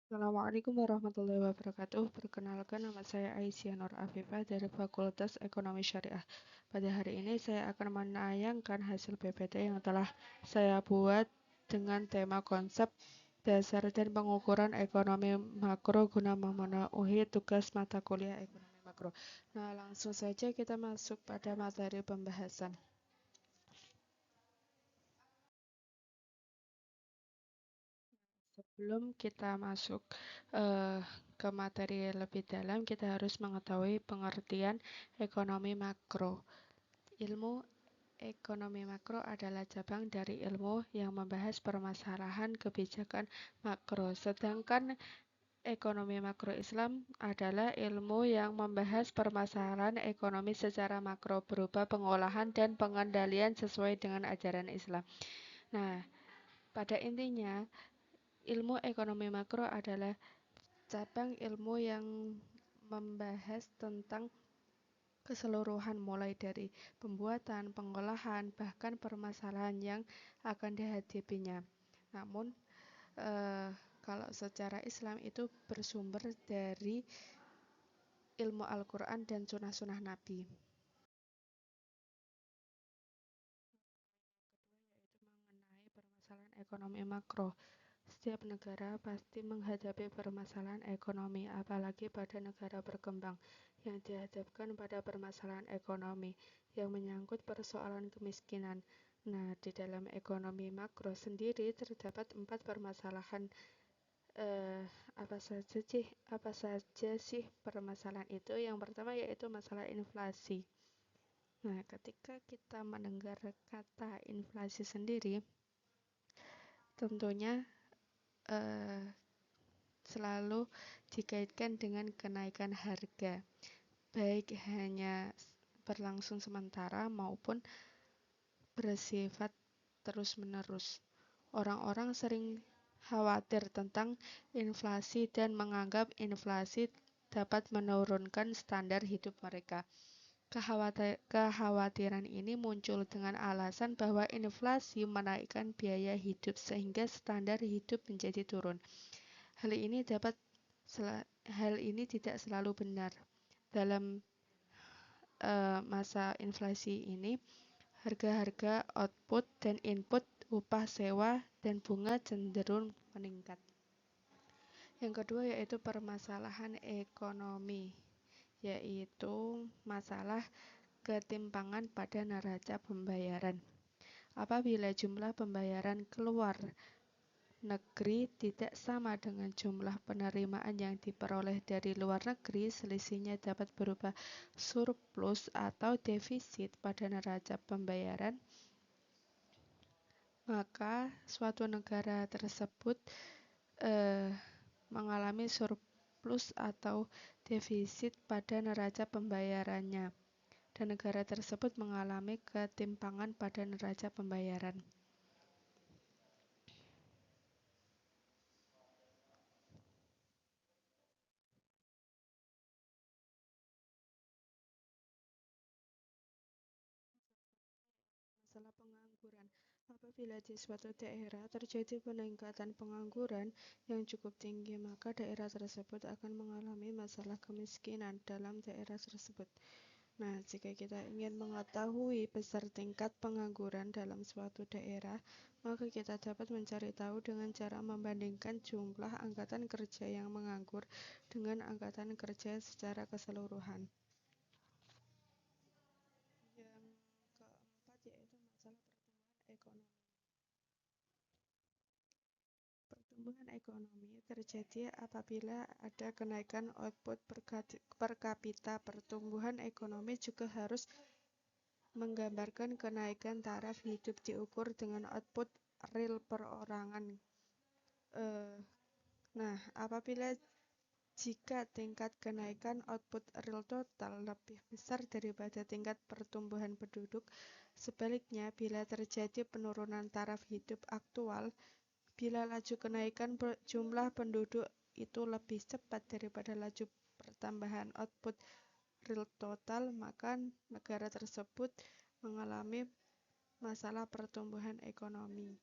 Assalamualaikum warahmatullahi wabarakatuh. Perkenalkan, nama saya Aisyah Nur Afifah dari Fakultas Ekonomi Syariah. Pada hari ini saya akan menayangkan hasil PPT yang telah saya buat dengan tema konsep dasar dan pengukuran ekonomi makro guna memenuhi tugas mata kuliah ekonomi makro. Nah, langsung saja kita masuk pada materi pembahasan. Sebelum kita masuk eh, ke materi lebih dalam, kita harus mengetahui pengertian ekonomi makro. Ilmu ekonomi makro adalah cabang dari ilmu yang membahas permasalahan kebijakan makro, sedangkan ekonomi makro Islam adalah ilmu yang membahas permasalahan ekonomi secara makro berupa pengolahan dan pengendalian sesuai dengan ajaran Islam. Nah, pada intinya, ilmu ekonomi makro adalah cabang ilmu yang membahas tentang keseluruhan mulai dari pembuatan, pengolahan, bahkan permasalahan yang akan dihadapinya. Namun, eh, kalau secara Islam itu bersumber dari ilmu Al-Quran dan sunnah-sunnah Nabi. Mengenai permasalahan ekonomi makro. Setiap negara pasti menghadapi permasalahan ekonomi, apalagi pada negara berkembang, yang dihadapkan pada permasalahan ekonomi yang menyangkut persoalan kemiskinan. Nah, di dalam ekonomi makro sendiri terdapat 4 permasalahan. Eh, apa saja sih permasalahan itu? Yang pertama yaitu masalah inflasi. Nah, ketika kita mendengar kata inflasi sendiri, tentunya eh, selalu dikaitkan dengan kenaikan harga, baik hanya berlangsung sementara maupun bersifat terus-menerus. Orang-orang sering khawatir tentang inflasi dan menganggap inflasi dapat menurunkan standar hidup mereka. Kekhawatiran ini muncul dengan alasan bahwa inflasi menaikkan biaya hidup sehingga standar hidup menjadi turun. Hal ini dapat Hal ini tidak selalu benar. Dalam masa inflasi ini, harga-harga output dan input, upah sewa, dan bunga cenderung meningkat. Yang kedua yaitu permasalahan ekonomi, yaitu masalah ketimpangan pada neraca pembayaran. Apabila jumlah pembayaran keluar negeri tidak sama dengan jumlah penerimaan yang diperoleh dari luar negeri, selisihnya dapat berupa surplus atau defisit pada neraca pembayaran, maka suatu negara tersebut eh, mengalami surplus atau defisit pada neraca pembayarannya, dan negara tersebut mengalami ketimpangan pada neraca pembayaran. Masalah pengangguran. Apabila di suatu daerah terjadi peningkatan pengangguran yang cukup tinggi, maka daerah tersebut akan mengalami masalah kemiskinan dalam daerah tersebut. Nah, jika kita ingin mengetahui besar tingkat pengangguran dalam suatu daerah, maka kita dapat mencari tahu dengan cara membandingkan jumlah angkatan kerja yang menganggur dengan angkatan kerja secara keseluruhan. Yang keempat yaitu masalah pertumbuhan ekonomi. Pertumbuhan ekonomi terjadi apabila ada kenaikan output per kapita. Pertumbuhan ekonomi juga harus menggambarkan kenaikan taraf hidup diukur dengan output real perorangan. Eh, nah, apabila jika tingkat kenaikan output real total lebih besar daripada tingkat pertumbuhan penduduk, sebaliknya bila terjadi penurunan taraf hidup aktual, bila laju kenaikan jumlah penduduk itu lebih cepat daripada laju pertambahan output real total, maka negara tersebut mengalami masalah pertumbuhan ekonomi.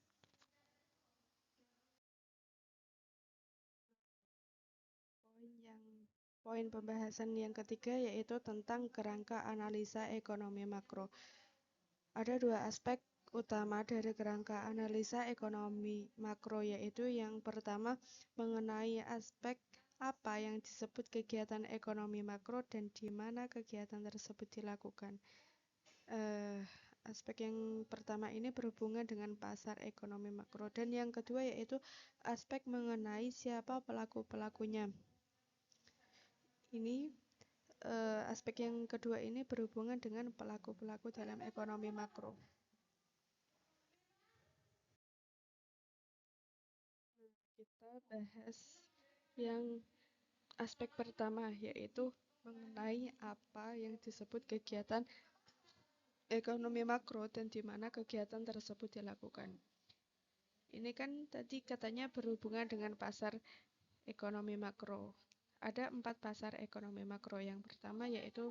Poin pembahasan yang ketiga yaitu tentang kerangka analisa ekonomi makro. Ada dua aspek utama dari kerangka analisa ekonomi makro, yaitu yang pertama mengenai aspek apa yang disebut kegiatan ekonomi makro dan di mana kegiatan tersebut dilakukan. Aspek yang pertama ini berhubungan dengan pasar ekonomi makro, dan yang kedua yaitu aspek mengenai siapa pelaku-pelakunya. Aspek yang kedua ini berhubungan dengan pelaku-pelaku dalam ekonomi makro. Kita bahas yang aspek pertama, yaitu mengenai apa yang disebut kegiatan ekonomi makro dan di mana kegiatan tersebut dilakukan. Ini kan tadi katanya berhubungan dengan pasar ekonomi makro. Ada 4 pasar ekonomi makro. Yang pertama yaitu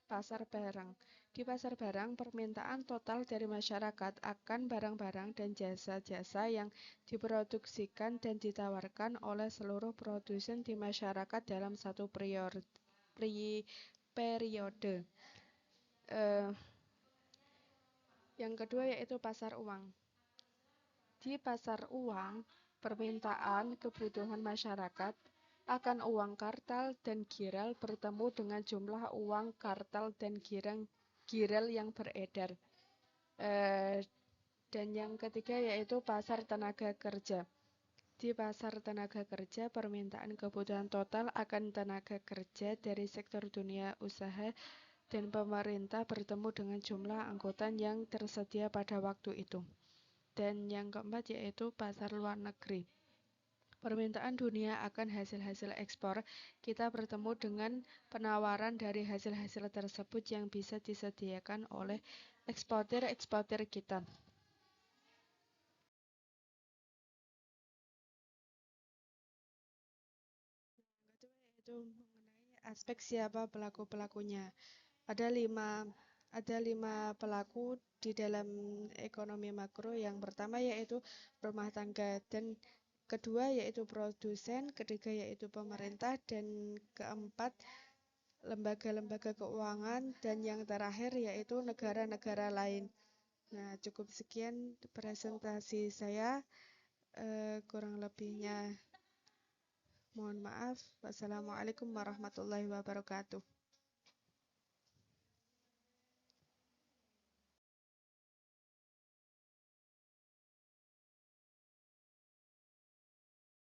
pasar barang. Di pasar barang, permintaan total dari masyarakat akan barang-barang dan jasa-jasa yang diproduksikan dan ditawarkan oleh seluruh produsen di masyarakat dalam satu periode. Yang kedua yaitu pasar uang. Di pasar uang, permintaan kebutuhan masyarakat akan uang kartal dan giral bertemu dengan jumlah uang kartal dan giral yang beredar. Dan yang ketiga yaitu pasar tenaga kerja. Di pasar tenaga kerja, permintaan kebutuhan total akan tenaga kerja dari sektor dunia usaha dan pemerintah bertemu dengan jumlah angkutan yang tersedia pada waktu itu. Dan yang keempat yaitu pasar luar negeri. Permintaan dunia akan hasil-hasil ekspor kita bertemu dengan penawaran dari hasil-hasil tersebut yang bisa disediakan oleh eksportir kita. Yaitu mengenai aspek siapa pelaku-pelakunya. Ada lima pelaku di dalam ekonomi makro. Yang pertama yaitu rumah tangga, dan kedua yaitu produsen, ketiga yaitu pemerintah, dan keempat lembaga-lembaga keuangan, dan yang terakhir yaitu negara-negara lain. Nah, cukup sekian presentasi saya. Kurang lebihnya mohon maaf. Wassalamualaikum warahmatullahi wabarakatuh.